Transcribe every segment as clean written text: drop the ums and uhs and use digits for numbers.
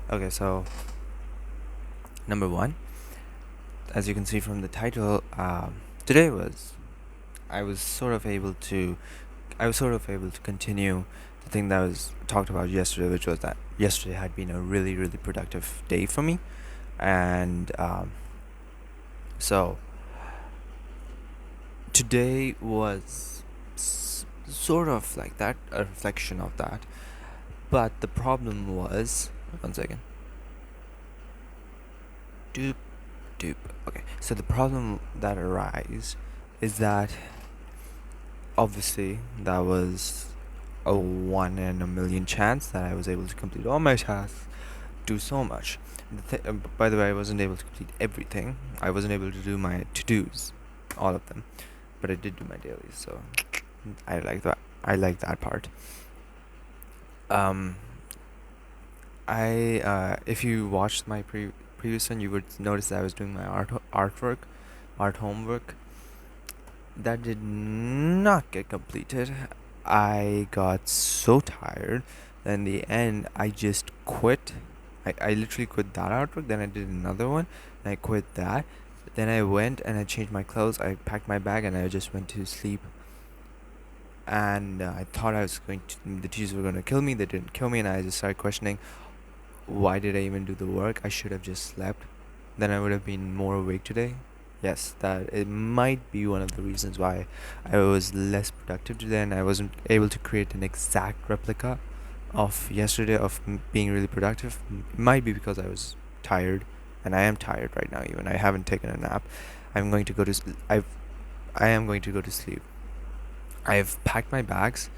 Okay, so number one, as you can see from the title, today was I was sort of able to I was sort of able to continue the thing that was talked about yesterday, which was that yesterday had been a really productive day for me, and so today was sort of like that, a reflection of that. But the problem was, one second, doop doop. Okay, so the problem that arises is that obviously that was a 1 in a million chance that I was able to complete all my tasks, do so much. By the way, I wasn't able to complete everything. I wasn't able to do my to-dos, all of them, but I did do my dailies, so I like that. I like that part. Um, if you watched my previous one, you would notice that I was doing my art homework. That did not get completed. I got so tired that in the end I just quit. I literally quit that artwork, then I did another one, and I quit that. Then I went and I changed my clothes, I packed my bag, and I just went to sleep. And I thought the teachers were going to kill me. They didn't kill me, and I just started questioning, why did I even do the work? I should have just slept. Then I would have been more awake today. Yes, that it might be one of the reasons why I was less productive today and I wasn't able to create an exact replica of yesterday of being really productive. It might be because I was tired, and I am tired right now. Even I haven't taken a nap. I'm going to go to. I am going to go to sleep. I've packed my bags.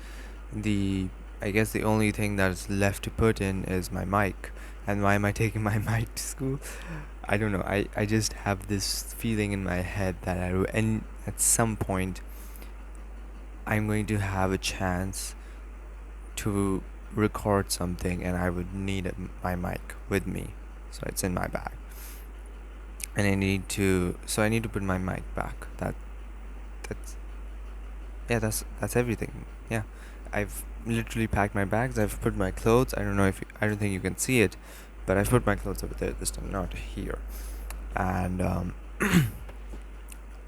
The I guess the only thing that's left to put in is my mic. And why am I taking my mic to school? I don't know. I just have this feeling in my head that and at some point I'm going to have a chance to record something, and I would need my mic with me. So it's in my bag. And I need to put my mic back. That's yeah, that's everything. Yeah. I've literally packed my bags. I've put my clothes. I don't think you can see it, but I've put my clothes over there this time, not here. And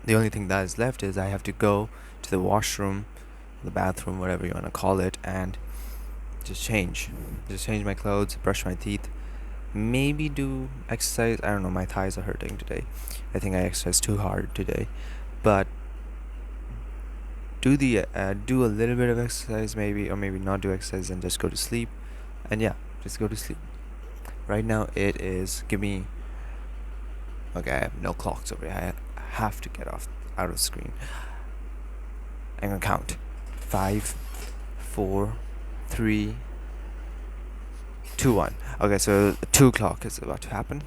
the only thing that is left is I have to go to the washroom, the bathroom, whatever you want to call it, and just change my clothes, brush my teeth, maybe do exercise. I don't know, my thighs are hurting today. I think I exercised too hard today. But do a little bit of exercise, maybe, or maybe not do exercise and just go to sleep. And yeah, just go to sleep. Right now it is, give me, okay, I have no clocks over here. I have to get out of screen. I'm gonna count. 5, 4, 3, 2, 1. Okay, so 2 o'clock is about to happen.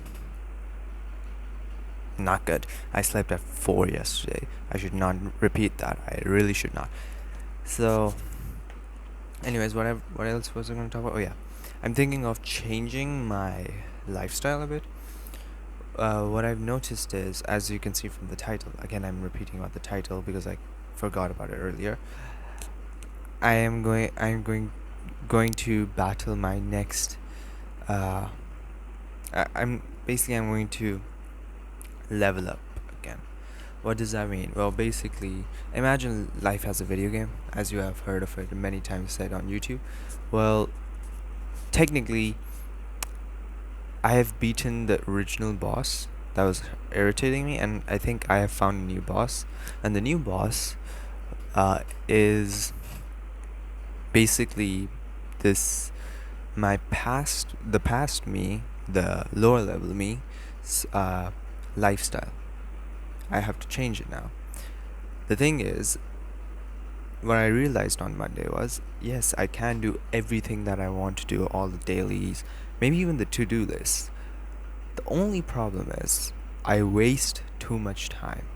Not good. I slept at 4 yesterday. I should not repeat that. I really should not. So, anyways, what else was I going to talk about? Oh yeah, I'm thinking of changing my lifestyle a bit. What I've noticed is, as you can see from the title, again, I'm repeating about the title because I forgot about it earlier. I'm going to battle my next. I'm going to level up again. What does that mean? Well, basically, imagine life as a video game, as you have heard of it many times said on YouTube. Well, technically, I have beaten the original boss that was irritating me, and I think I have found a new boss. And the new boss is basically this the past me, the lower level me, lifestyle. I have to change it now. The thing is, what I realized on Monday was, yes, I can do everything that I want to do, all the dailies, maybe even the to-do list. The only problem is I waste too much time.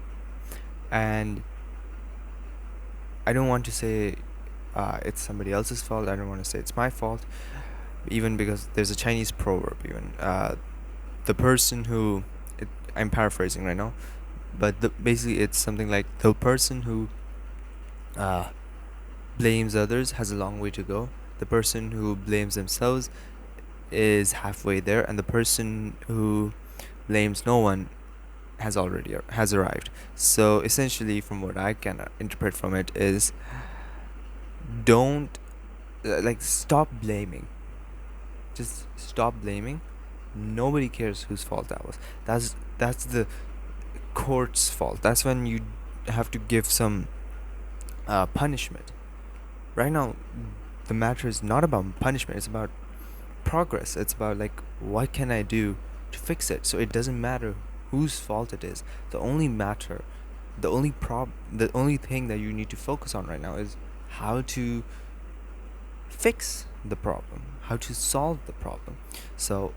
And I don't want to say it's somebody else's fault. I don't want to say it's my fault, even because there's a Chinese proverb even. The person who... I'm paraphrasing right now, but basically it's something like, the person who blames others has a long way to go. The person who blames themselves is halfway there, and the person who blames no one has arrived. So essentially, from what I can interpret from it is, don't stop blaming. Just stop blaming. Nobody cares whose fault that was. That's the court's fault. That's when you have to give some punishment. Right now, the matter is not about punishment. It's about progress. It's about what can I do to fix it. So it doesn't matter whose fault it is. The only matter, the only thing that you need to focus on right now is how to fix the problem, how to solve the problem. So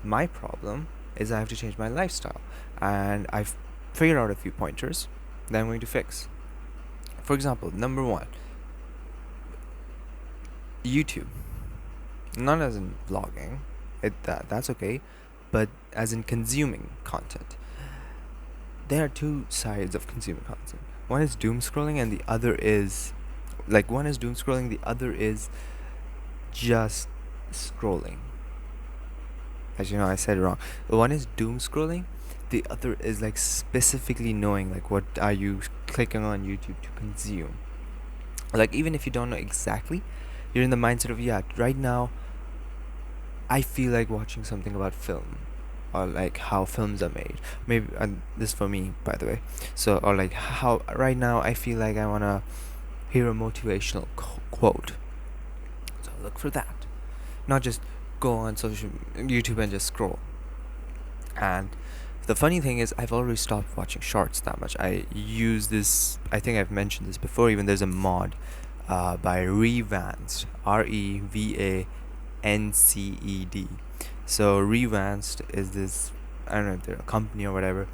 my problem is I have to change my lifestyle, and I've figured out a few pointers that I'm going to fix. For example, number one, YouTube. Not as in vlogging, that's okay, but as in consuming content. There are two sides of consuming content. One is doom scrolling, and the other is the other is just scrolling. As you know, I said it wrong. One is doom scrolling, the other is specifically knowing what are you clicking on YouTube to consume. Even if you don't know exactly, you're in the mindset of, yeah, right now I feel like watching something about film, or how films are made. Maybe this for me, by the way. So, or how right now I feel like I wanna hear a motivational quote. So look for that. Not just go on social YouTube and just scroll. And the funny thing is, I've already stopped watching shorts that much. I use this. I think I've mentioned this before. Even there's a mod by Revanced, REVANCED. So Revanced is this, I don't know if they're a company or whatever.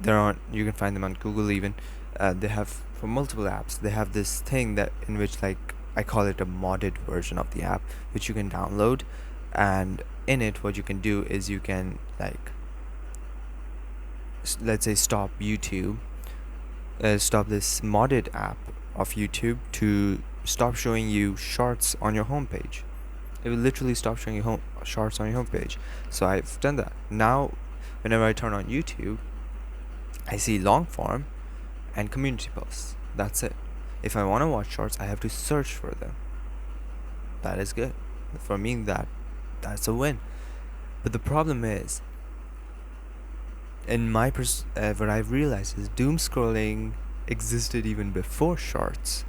You can find them on Google even. They have, for multiple apps, they have this thing that in which I call it a modded version of the app, which you can download, and in it what you can do is you can let's say stop YouTube, stop this modded app of YouTube to stop showing you shorts on your homepage. It will literally stop showing you shorts on your homepage. So I've done that. Now, whenever I turn on YouTube, I see long form and community posts. That's it. If I want to watch shorts, I have to search for them. That is good. For me, that's a win. But the problem is, in my what I've realized is doom scrolling existed even before shorts.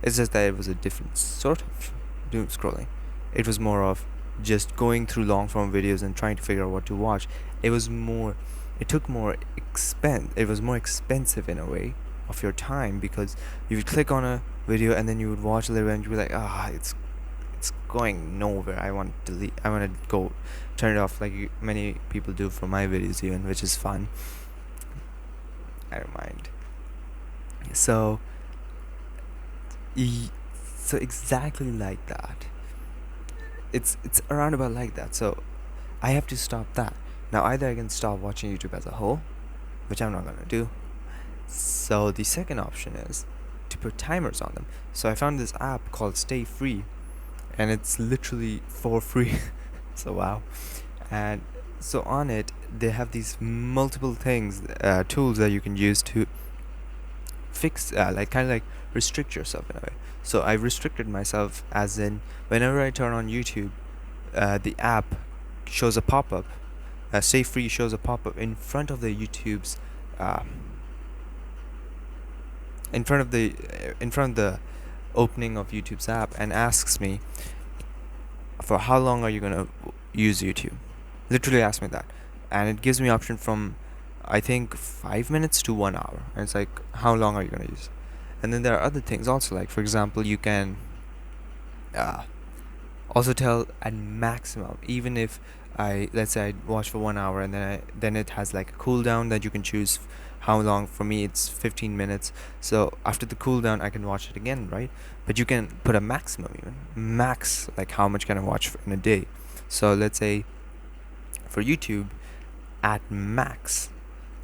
It's just that it was a different sort of doom scrolling. It was more of just going through long form videos and trying to figure out what to watch. It was more expensive in a way of your time, because you would click on a video and then you would watch a little and you'd be like, it's going nowhere. I want to delete. I want to go turn it off, many people do for my videos even, which is fun. I don't mind. So exactly like that. It's around about like that. So I have to stop that. Now either I can stop watching YouTube as a whole, which I'm not gonna do. So the second option is to put timers on them. So I found this app called Stay Free, and it's literally for free. So wow. And so on it, they have these multiple tools that you can use to fix, restrict yourself in a way. So I restricted myself, as in whenever I turn on YouTube, the app shows a pop-up. Stay Free shows a pop-up in front of the YouTube's, in front of the opening of YouTube's app, and asks me for how long are you gonna use YouTube. Literally ask me that, and it gives me option from I think 5 minutes to 1 hour, and it's like, how long are you gonna use? And then there are other things also, for example, you can also tell at maximum, even if let's say I watch for 1 hour, and then it has a cooldown that you can choose how long. For me it's 15 minutes, so after the cooldown I can watch it again, right? But you can put a maximum, even max, how much can I watch in a day. So let's say for YouTube, at max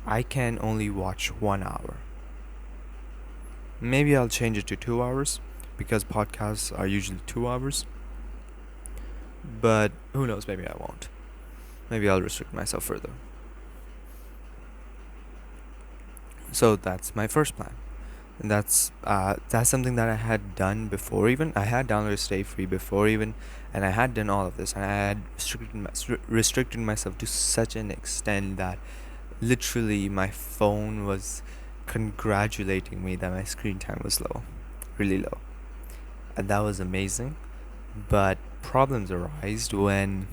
I can only watch 1 hour. Maybe I'll change it to 2 hours, because podcasts are usually 2 hours. But who knows, maybe I won't. Maybe I'll restrict myself further. So that's my first plan. And that's something that I had done before even. I had downloaded Stay Free before even, and I had done all of this, and I had restricted myself to such an extent that literally my phone was congratulating me that my screen time was low, really low, and that was amazing. But problems arise when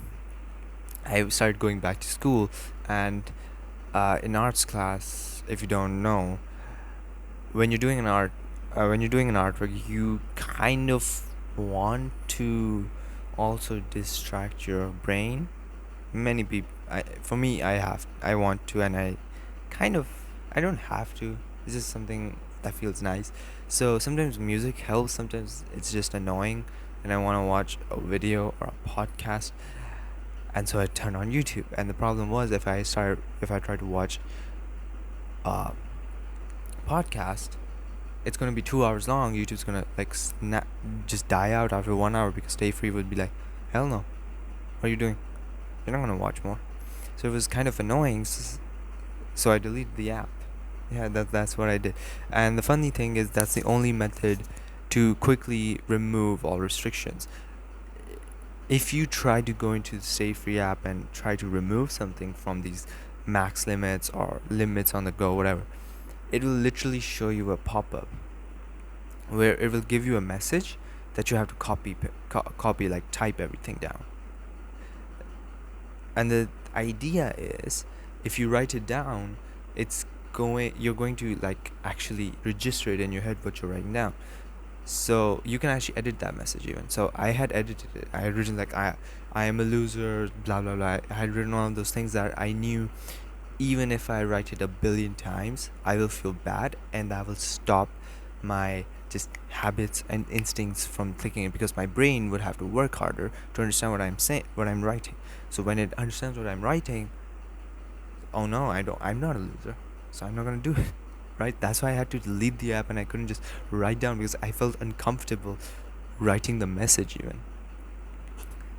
I started going back to school, and in arts class, if you don't know, when you're doing an artwork, you kind of want to also distract your brain. Many people, for me, I want to, and kind of, I don't have to. It's just something that feels nice. So sometimes music helps. Sometimes it's just annoying, and I want to watch a video or a podcast, and so I turn on YouTube. And the problem was, if I try to watch a podcast, it's gonna be 2 hours long. YouTube's gonna like just die out after 1 hour because Stay Free would be like, hell no, what are you doing? You're not gonna watch more. So it was kind of annoying. So I deleted the app. Yeah, that's what I did. And the funny thing is, that's the only method to quickly remove all restrictions. If you try to go into the Stay Free app and try to remove something from these max limits or limits on the go, whatever, it will literally show you a pop-up where it will give you a message that you have to copy, like type everything down. And the idea is, if you write it down, you're going to like actually register it in your head what you're writing down. So you can actually edit that message even. So I had edited it. I had written like, I am a loser, blah blah blah. I had written all of those things that I knew even if I write it a billion times, I will feel bad, and that will stop my just habits and instincts from thinking it, because my brain would have to work harder to understand what I'm writing. So when it understands what I'm writing, oh no, I'm not a loser, so I'm not gonna do it. Right? That's why I had to delete the app, and I couldn't just write down because I felt uncomfortable writing the message even.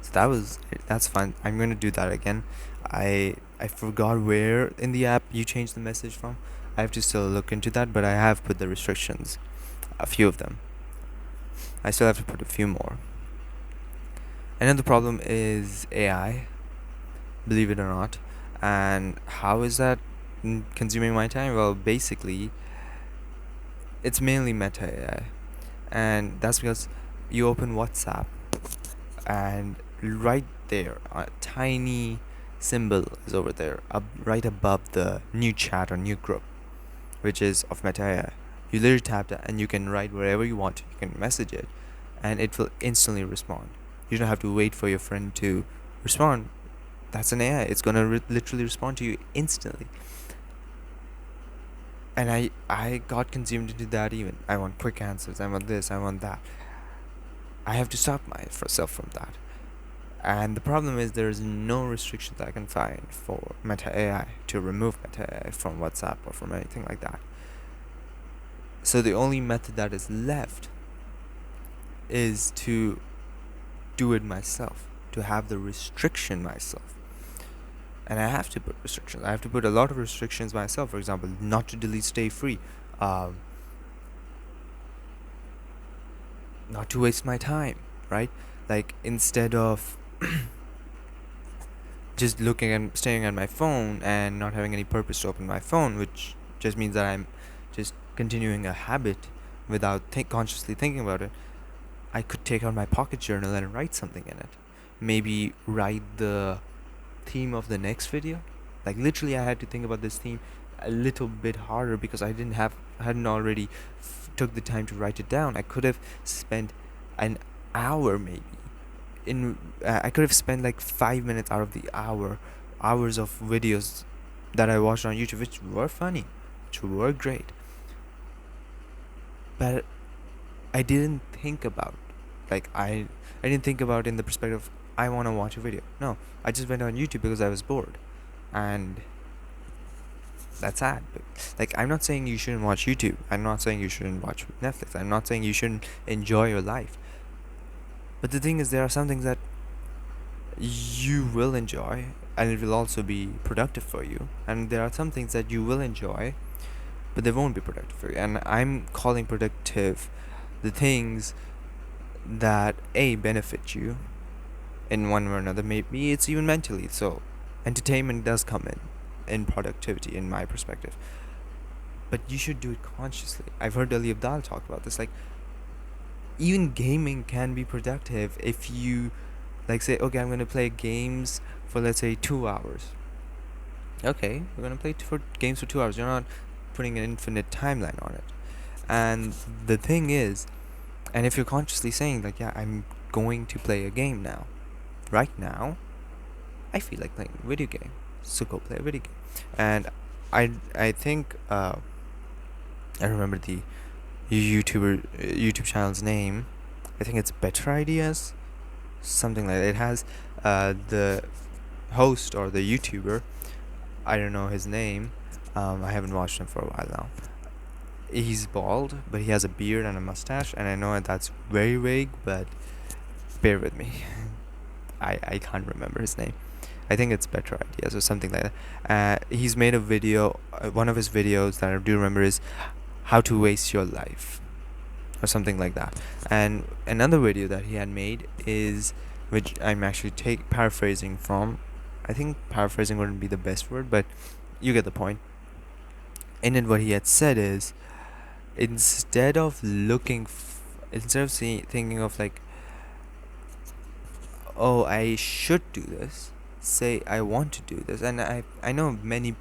So that's fun. I'm gonna do that again. I forgot where in the app you change the message from. I have to still look into that, but I have put the restrictions, a few of them. I still have to put a few more. Another problem is AI, believe it or not. And how is that consuming my time? Well, basically, it's mainly meta AI. And that's because you open WhatsApp, and right there, a tiny symbol is over there, right above the new chat or new group, which is of Meta AI. You literally tap that, and you can write wherever you want. You can message it, and it will instantly respond. You don't have to wait for your friend to respond. That's an AI. It's gonna literally respond to you instantly. And I got consumed into that even. I want quick answers. I want this. I want that. I have to stop myself from that. And the problem is, there is no restrictions I can find for Meta AI to remove Meta AI from WhatsApp or from anything like that. So the only method that is left is to do it myself, to have the restriction myself. And I have to put restrictions. I have to put a lot of restrictions myself. For example, not to delete Stay Free, not to waste my time, right? Like, instead of just looking and staring at my phone and not having any purpose to open my phone, which just means that I'm just continuing a habit without consciously thinking about it, I could take out my pocket journal and write something in it. Maybe write the theme of the next video. Like, literally, I had to think about this theme a little bit harder because I hadn't already took the time to write it down. I could have spent an hour maybe I could have spent like 5 minutes out of the hours of videos that I watched on YouTube, which were funny, which were great. But I didn't think about, like, I didn't think about in the perspective, I want to watch a video. No, I just went on YouTube because I was bored. And that's sad. But, like, I'm not saying you shouldn't watch YouTube. I'm not saying you shouldn't watch Netflix. I'm not saying you shouldn't enjoy your life. But the thing is, there are some things that you will enjoy, and it will also be productive for you. And there are some things that you will enjoy, but they won't be productive for you. And I'm calling productive the things that A, benefit you in one way or another. Maybe it's even mentally. So entertainment does come in productivity, in my perspective. But you should do it consciously. I've heard Ali Abdal talk about this. Like, even gaming can be productive if you, like, say, okay, I'm going to play games for, let's say, 2 hours. Okay, we're going to play for games for 2 hours. You're not putting an infinite timeline on it. And the thing is, and if you're consciously saying, like, yeah, I'm going to play a game now, right now, I feel like playing a video game, so go play a video game. And I think I remember the YouTube channel's name. I think it's Better Ideas, something like that. It has the host or the YouTuber. I don't know his name. I haven't watched him for a while now. He's bald, but he has a beard and a mustache, and I know that's very vague, but bear with me. I can't remember his name. I think it's Better Ideas or something like that. He's made a video. One of his videos that I do remember is how to waste your life, or something like that. And another video that he had made is, which I'm actually paraphrasing from. I think paraphrasing wouldn't be the best word, but you get the point. And then what he had said is, instead of thinking of like, oh, I should do this, say I want to do this. And I know many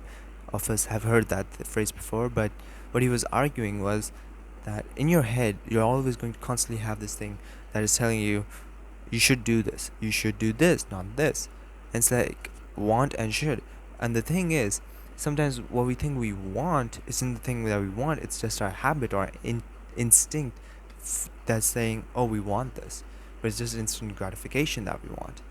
of us have heard that phrase before, but what he was arguing was that in your head you're always going to constantly have this thing that is telling you, you should do this, you should do this, not this. And it's like want and should. And the thing is, sometimes what we think we want isn't the thing that we want. It's just our habit or instinct that's saying, oh, we want this. But it's just instant gratification that we want.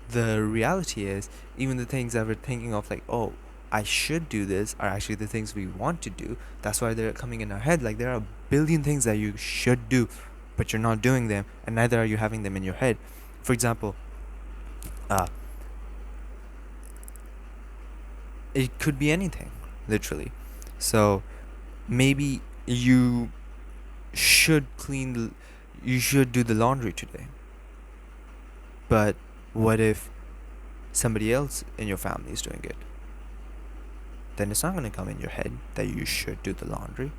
The reality is, even the things that we're thinking of, like, oh, I should do this, are actually the things we want to do. That's why they're coming in our head. Like, there are a billion things that you should do, but you're not doing them, and neither are you having them in your head. For example, it could be anything, literally. So maybe you should you should do the laundry today. But what if somebody else in your family is doing it? Then it's not going to come in your head that you should do the laundry.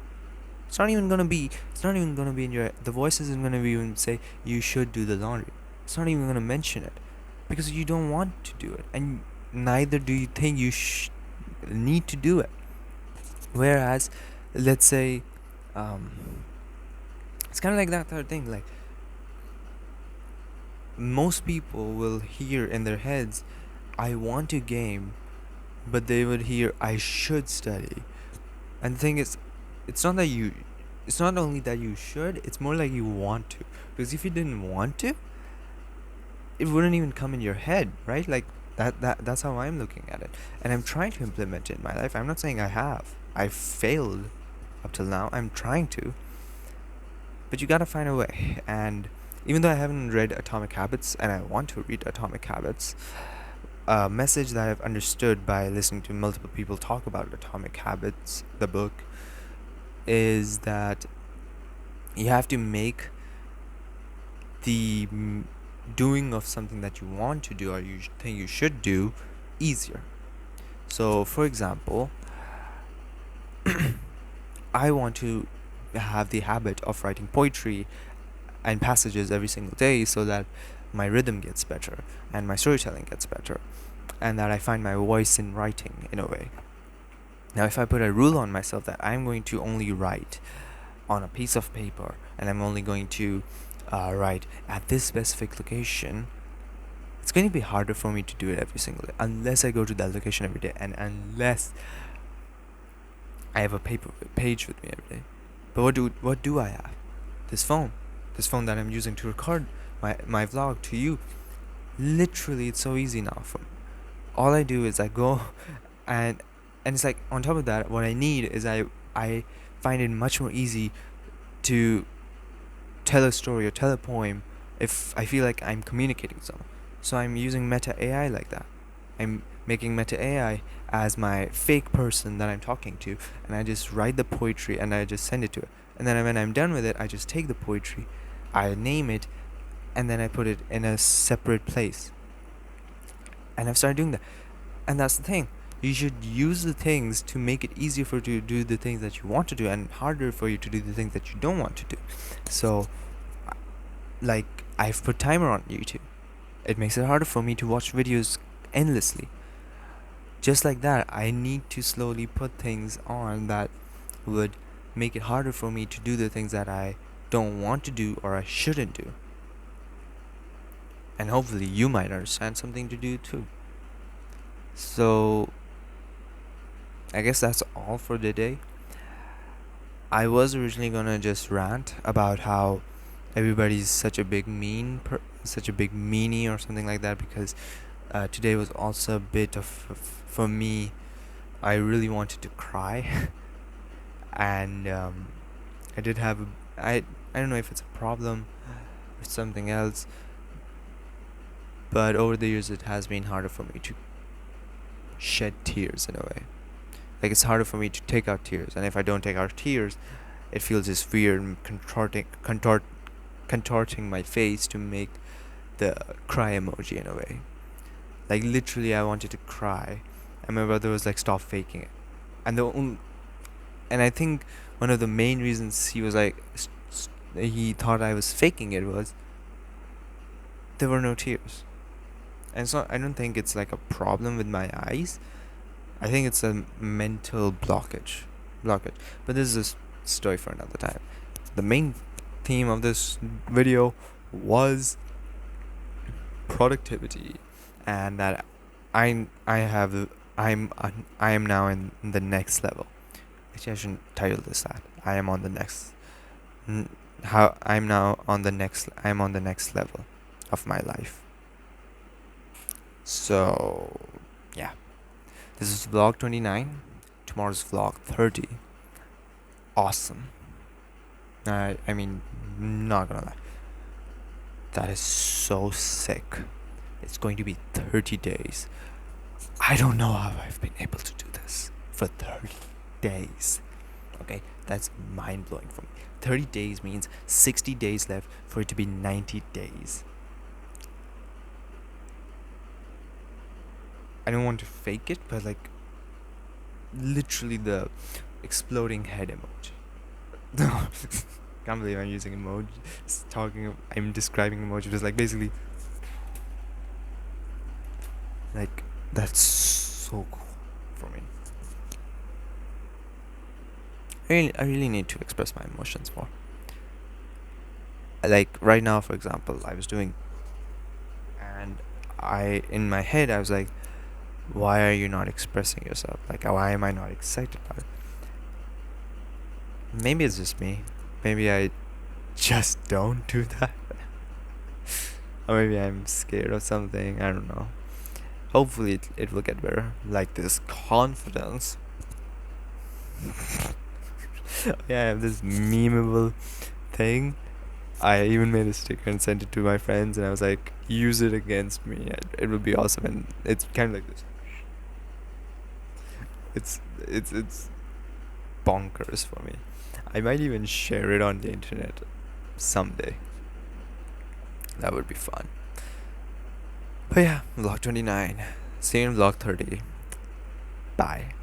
It's not even going to be in your, the voice isn't going to even say you should do the laundry. It's not even going to mention it, because you don't want to do it, and neither do you think you need to do it. Whereas, let's say, it's kind of like that third thing. Like, most people will hear in their heads, I want to game, but they would hear, I should study. And the thing is, it's not only that you should, it's more like you want to. Because if you didn't want to, it wouldn't even come in your head, right? Like, that's how I'm looking at it. And I'm trying to implement it in my life. I'm not saying I have. I've failed up till now. I'm trying to. But you gotta find a way. And even though I haven't read Atomic Habits, and I want to read Atomic Habits, a message that I've understood by listening to multiple people talk about Atomic Habits, the book, is that you have to make the doing of something that you want to do or you think you should do easier. So, for example, I want to have the habit of writing poetry and passages every single day, so that my rhythm gets better and my storytelling gets better, and that I find my voice in writing in a way. Now, if I put a rule on myself that I'm going to only write on a piece of paper, and I'm only going to write at this specific location, it's going to be harder for me to do it every single day, unless I go to that location every day, and unless I have a page with me every day. But what do I have? This phone that I'm using to record my vlog to you. Literally, it's so easy now. All I do is I go and it's like, on top of that, what I need is I find it much more easy to tell a story or tell a poem if I feel like I'm communicating with someone. So I'm using Meta AI like that. I'm making Meta AI as my fake person that I'm talking to, and I just write the poetry and I just send it to it. And then when I'm done with it, I just take the poetry, I name it, and then I put it in a separate place. And I've started doing that. And that's the thing. You should use the things to make it easier for you to do the things that you want to do and harder for you to do the things that you don't want to do. So, like, I've put timer on YouTube. It makes it harder for me to watch videos endlessly. Just like that, I need to slowly put things on that would make it harder for me to do the things that I don't want to do or I shouldn't do. And hopefully you might understand something to do too. So, I guess that's all for the day. I was originally gonna just rant about how everybody's such a big such a big meanie or something like that, because today was also a bit of, for me, I really wanted to cry. And I did have I don't know if it's a problem or something else, but over the years it has been harder for me to shed tears in a way. Like, it's harder for me to take out tears, and if I don't take out tears, it feels just weird and contorting my face to make the cry emoji in a way. Like, literally, I wanted to cry, and my brother was like, "Stop faking it." And I think one of the main reasons he was like, he thought I was faking it was there were no tears. And so I don't think it's like a problem with my eyes. I think it's a mental blockage. But this is a story for another time. The main theme of this video was productivity, and that I am now in the next level. Actually, I shouldn't title this that. I am on the next. How I'm now on the next. I'm on the next level of my life. So, yeah. This is vlog 29. Tomorrow's vlog 30. Awesome. I mean, not gonna lie. That is so sick. It's going to be 30 days. I don't know how I've been able to do this for 30 days. Okay, that's mind blowing for me. 30 days means 60 days left for it to be 90 days. I don't want to fake it, but like, literally the exploding head emoji. Can't believe I'm using emoji. I'm describing emoji. Just like, basically, like, that's so cool for me. I really need to express my emotions more. Like, right now, for example, I was doing, and in my head, I was like, why are you not expressing yourself? Like, why am I not excited about it? Maybe it's just me. Maybe I just don't do that. Or maybe I'm scared of something. I don't know. Hopefully it will get better. Like, this confidence. Yeah, I have this memeable thing. I even made a sticker and sent it to my friends, and I was like, use it against me. It would be awesome. And it's kind of like this. It's bonkers for me. I might even share it on the internet someday. That would be fun. But yeah, vlog 29. See you in vlog 30. Bye.